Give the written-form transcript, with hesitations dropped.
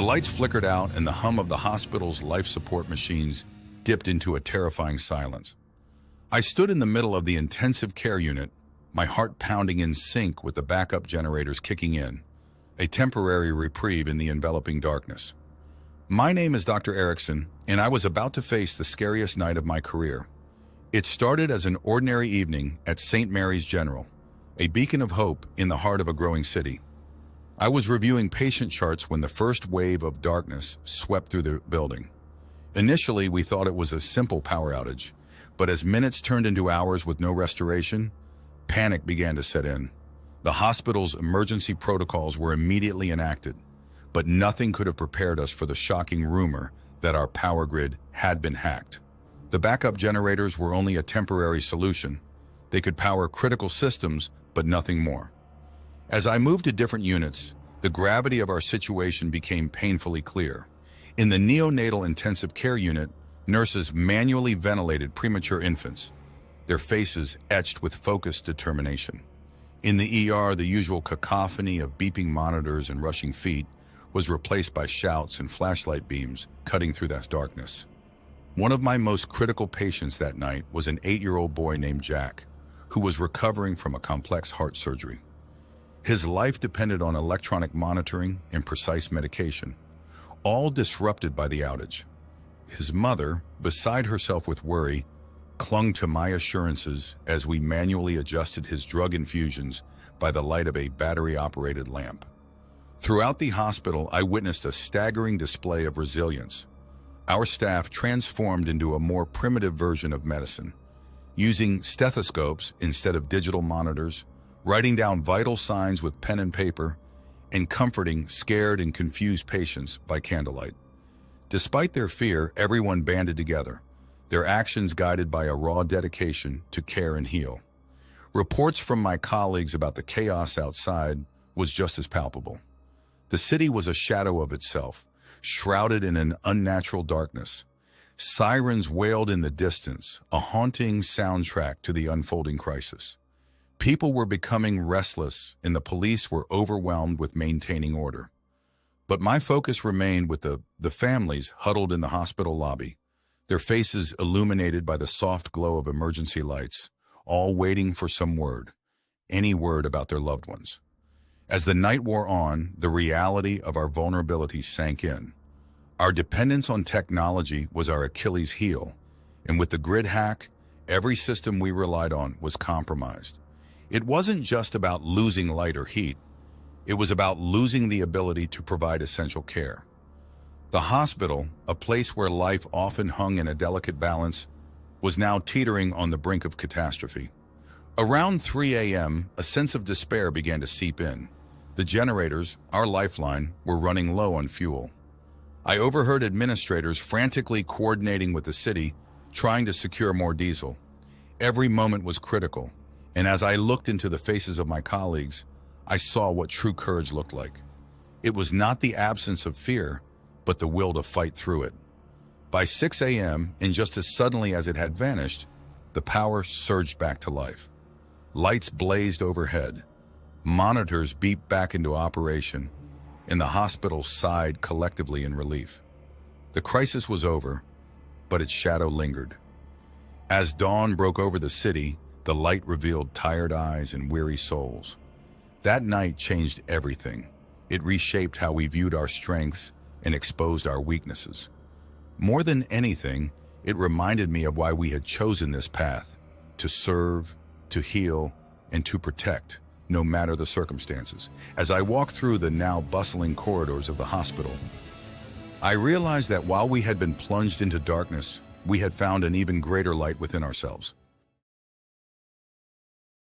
The lights flickered out and the hum of the hospital's life support machines dipped into a terrifying silence. I stood in the middle of the intensive care unit, my heart pounding in sync with the backup generators kicking in, a temporary reprieve in the enveloping darkness. My name is Dr. Erickson, and I was about to face the scariest night of my career. It started as an ordinary evening at St. Mary's General, a beacon of hope in the heart of a growing city. I was reviewing patient charts when the first wave of darkness swept through the building. Initially, we thought it was a simple power outage, but as minutes turned into hours with no restoration, panic began to set in. The hospital's emergency protocols were immediately enacted, but nothing could have prepared us for the shocking rumor that our power grid had been hacked. The backup generators were only a temporary solution. They could power critical systems, but nothing more. As I moved to different units, the gravity of our situation became painfully clear. In the neonatal intensive care unit, nurses manually ventilated premature infants, their faces etched with focused determination. In the ER, the usual cacophony of beeping monitors and rushing feet was replaced by shouts and flashlight beams cutting through that darkness. One of my most critical patients that night was an 8-year-old boy named Jack, who was recovering from a complex heart surgery. His life depended on electronic monitoring and precise medication, all disrupted by the outage. His mother, beside herself with worry, clung to my assurances as we manually adjusted his drug infusions by the light of a battery-operated lamp. Throughout the hospital, I witnessed a staggering display of resilience. Our staff transformed into a more primitive version of medicine, using stethoscopes instead of digital monitors, writing down vital signs with pen and paper, and comforting scared and confused patients by candlelight. Despite their fear, everyone banded together, their actions guided by a raw dedication to care and heal. Reports from my colleagues about the chaos outside was just as palpable. The city was a shadow of itself, shrouded in an unnatural darkness. Sirens wailed in the distance, a haunting soundtrack to the unfolding crisis. People were becoming restless, and the police were overwhelmed with maintaining order. But my focus remained with the families huddled in the hospital lobby, their faces illuminated by the soft glow of emergency lights, all waiting for some word, any word about their loved ones. As the night wore on, the reality of our vulnerability sank in. Our dependence on technology was our Achilles heel, and with the grid hack, every system we relied on was compromised. It wasn't just about losing light or heat. It was about losing the ability to provide essential care. The hospital, a place where life often hung in a delicate balance, was now teetering on the brink of catastrophe. Around 3 a.m., a sense of despair began to seep in. The generators, our lifeline, were running low on fuel. I overheard administrators frantically coordinating with the city, trying to secure more diesel. Every moment was critical, and as I looked into the faces of my colleagues, I saw what true courage looked like. It was not the absence of fear, but the will to fight through it. By 6 a.m., and just as suddenly as it had vanished, the power surged back to life. Lights blazed overhead. Monitors beeped back into operation, and the hospital sighed collectively in relief. The crisis was over, but its shadow lingered. As dawn broke over the city, the light revealed tired eyes and weary souls. That night changed everything. It reshaped how we viewed our strengths and exposed our weaknesses. More than anything, it reminded me of why we had chosen this path: to serve, to heal, and to protect, no matter the circumstances. As I walked through the now bustling corridors of the hospital, I realized that while we had been plunged into darkness, we had found an even greater light within ourselves.